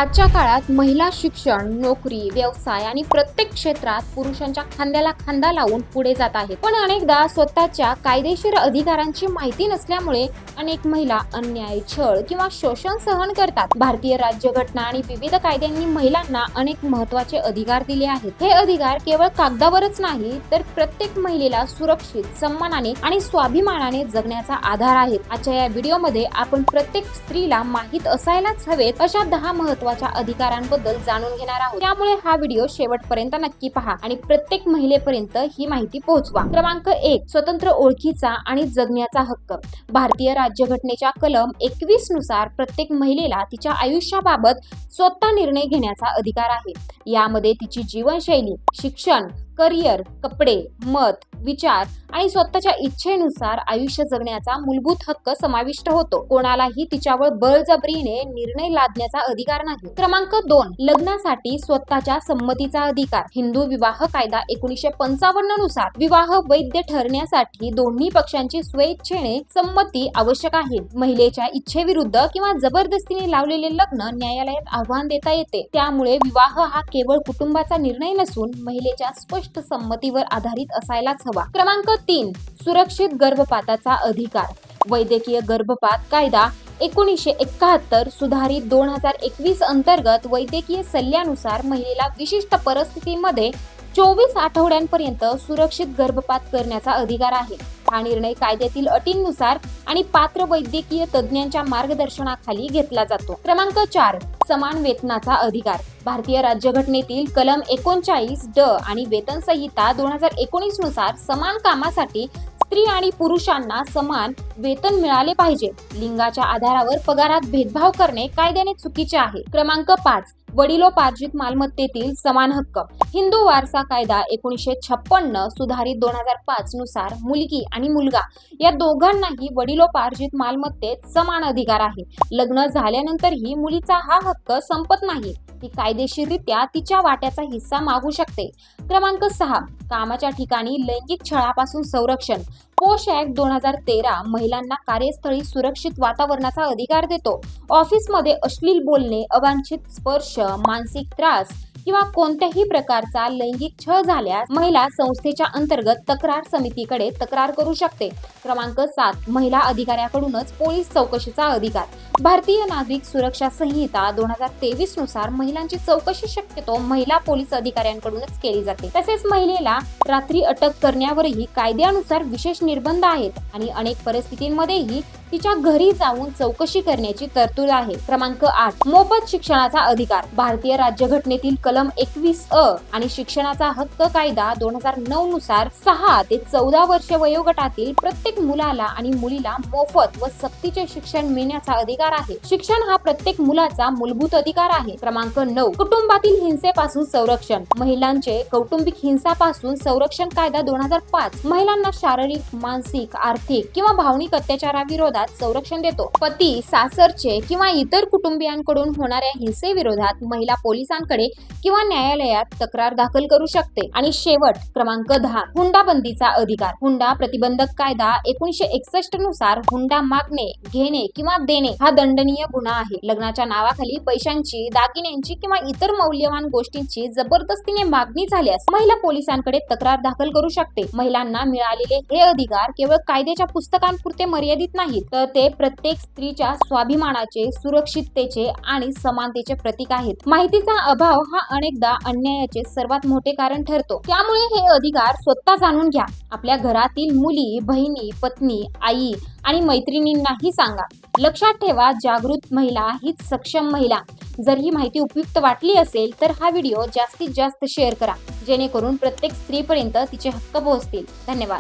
आजच्या काळात महिला शिक्षण, नोकरी, व्यवसाय आणि प्रत्येक क्षेत्रात पुरुषांच्या खांद्याला खांदा लावून पुढे जात आहेत. पण अनेकदा स्वतःच्या कायदेशीर अधिकारांची माहिती नसल्यामुळे अनेक महिला अन्याय, छळ किंवा शोषण सहन करतात. भारतीय राज्यघटना आणि विविध कायद्यांनी महिलांना अनेक महत्त्वाचे अधिकार दिले आहेत. हे अधिकार केवळ कागदावरच नाही, तर प्रत्येक महिलेला सुरक्षित, सन्मानाने आणि स्वाभिमानाने जगण्याचा आधार आहेत. आजच्या या व्हिडिओमध्ये आपण प्रत्येक स्त्रीला माहित असायलाच हवेत अशा 10 महत्त्वाच्या अधिकारांबद्दल जाणून घेणार आहोत. त्यामुळे हा व्हिडिओ शेवटपर्यंत नक्की पहा आणि प्रत्येक महिलेपर्यंत ही माहिती पोहोचवा. क्रमांक 1. स्वतंत्र ओळखीचा आणि जगण्याचा हक्क. भारतीय राज्यघटनेच्या कलम 21 नुसार प्रत्येक महिलेला तिच्या आयुष्याबाबत स्वतः निर्णय घेण्याचा अधिकार आहे. यामध्ये तिची जीवनशैली, शिक्षण, करिअर, कपडे, मत, विचार आणि स्वतःच्या इच्छेनुसार आयुष्य जगण्याचा मूलभूत हक्क समाविष्ट होतो. कोणालाही तिच्यावर बळजबरीने निर्णय लादण्याचा अधिकार नाही. क्रमांक 2. लग्नासाठी स्वतःच्या संमतीचा अधिकार. हिंदू विवाह कायदा 1955 नुसार विवाह वैध ठरण्यासाठी दोन्ही पक्षांची स्वेच्छेने संमती आवश्यक आहे. महिलेच्या इच्छेविरुद्ध किंवा जबरदस्तीने लावलेले लग्न न्यायालयात आव्हान देता येते. त्यामुळे विवाह हा केवळ कुटुंबाचा निर्णय नसून महिलेच्या स्पष्ट संमतीवर आधारित असायलाच हवा. क्रमांक 3. सुरक्षित गर्भपाताचा अधिकार. वैद्यकीय गर्भपात कायदा 1971 सुधारित 2021 अंतर्गत वैद्यकीय सल्ल्यानुसार महिलेला विशिष्ट परिस्थितीमध्ये 24 आठवड्यांपर्यंत सुरक्षित गर्भपात करण्याचा अधिकार आहे. हा निर्णय कायद्यातील अटींनुसार आणि पात्र वैद्यकीय तज्ज्ञांच्या मार्गदर्शनाखाली घेतला जातो. क्रमांक 4. समान वेतनाचा अधिकार. भारतीय राज्यघटनेतील कलम 39 ड आणि वेतन संहिता 2019 नुसार समान कामासाठी स्त्री आणि पुरुषांना समान वेतन मिळाले पाहिजे. लिंगाच्या आधारावर पगारात भेदभाव करणे कायद्याने चुकीचे आहे. क्रमांक 5. वडिलोपार्जित मालमत्तेतील समान हक्क. हिंदू वारसा कायदा 1956 सुधारित 2005 नुसार मुलगी आणि मुलगा या दोघांनाही वडिलोपार्जित मालमत्तेत समान अधिकार आहे. लग्न झाल्यानंतरही मुलीचा हा हक्क संपत नाही. ती कायदेशीररित्या तिच्या वाट्याचा हिस्सा मागू शकते. क्रमांक 6. कामाच्या ठिकाणी लैंगिक छळापासून संरक्षण. पोश ऍक्ट 2013 महिलांना कार्यस्थळी सुरक्षित वातावरणाचा अधिकार देतो. ऑफिसमध्ये अश्लील बोलणे, अवांछित स्पर्श, मानसिक त्रास किंवा कोणत्याही प्रकारचा लैंगिक छळ झाल्यास महिला संस्थेच्या अंतर्गत तक्रार समितीकडे तक्रार करू शकते. क्रमांक 7. महिला अधिकाऱ्याकडूनच पोलीस चौकशीचा अधिकार. भारतीय नागरिक सुरक्षा संहिता 2023 नुसार महिलांची चौकशी शक्यतो महिला पोलीस अधिकाऱ्यांकडूनच केली जाते. तसेच महिलेला रात्री अटक करण्यावरही कायद्यानुसार विशेष निर्बंध आहेत आणि अनेक परिस्थितींमध्येही तिच्या घरी जाऊन चौकशी करण्याची तरतूद आहे. क्रमांक 8. मोफत शिक्षणाचा अधिकार. भारतीय राज्यघटनेतील कलम 21 अ आणि शिक्षणाचा हक्क कायदा 2009 नुसार 6 ते 14 वर्षे वयोगटातील प्रत्येक मुलाला आणि मुलीला मोफत व सक्तीचे शिक्षण मिळण्याचा अधिकार आहे. शिक्षण हा प्रत्येक मुलाचा मूलभूत अधिकार आहे. क्रमांक 9. कुटुंबातील हिंसेपासून संरक्षण. महिलांचे कौटुंबिक हिंसापासून संरक्षण कायदा 2005 महिलांना शारीरिक, मानसिक, आर्थिक किंवा भावनिक अत्याचाराविरोधात संरक्षण देतो. पती, सासरचे किंवा इतर कुटुंबियांकडून होणाऱ्या हिंसेविरोधात महिला पोलिसांकडे किंवा न्यायालयात तक्रार दाखल करू शकते. आणि शेवट क्रमांक 10. हुंडाबंदीचा अधिकार. हुंडा प्रतिबंधक कायदा 1961 नुसार हुंडा मागणे, घेणे किंवा देणे हा दंडनीय गुन्हा आहे. लग्नाच्या नावाखाली पैशांची, दागिन्यांची किंवा इतर मौल्यवान गोष्टींची जबरदस्तीने मागणी झाल्यास महिला पोलिसांकडे तक्रार दाखल करू शकते. महिलांना मिळालेले हे अधिकार केवळ कायद्याच्या पुस्तकांपुरते मर्यादित नाहीत, तर ते प्रत्येक स्त्रीच्या स्वाभिमानाचे, सुरक्षिततेचे आणि समानतेचे प्रतीक आहेत. माहितीचा अभाव हा अनेकदा अन्यायाचे सर्वात मोठे कारण ठरतो. त्यामुळे हे अधिकार स्वतः जाणून घ्या. आपल्या घरातील मुली, बहिणी, पत्नी, आई आणि मैत्रिणींनाही सांगा. लक्षात ठेवा, जागृत महिला हीच सक्षम महिला. जर ही माहिती उपयुक्त वाटली असेल तर हा व्हिडिओ जास्तीत जास्त शेअर करा, जेणेकरून प्रत्येक स्त्रीपर्यंत तिचे हक्क पोहोचतील. धन्यवाद.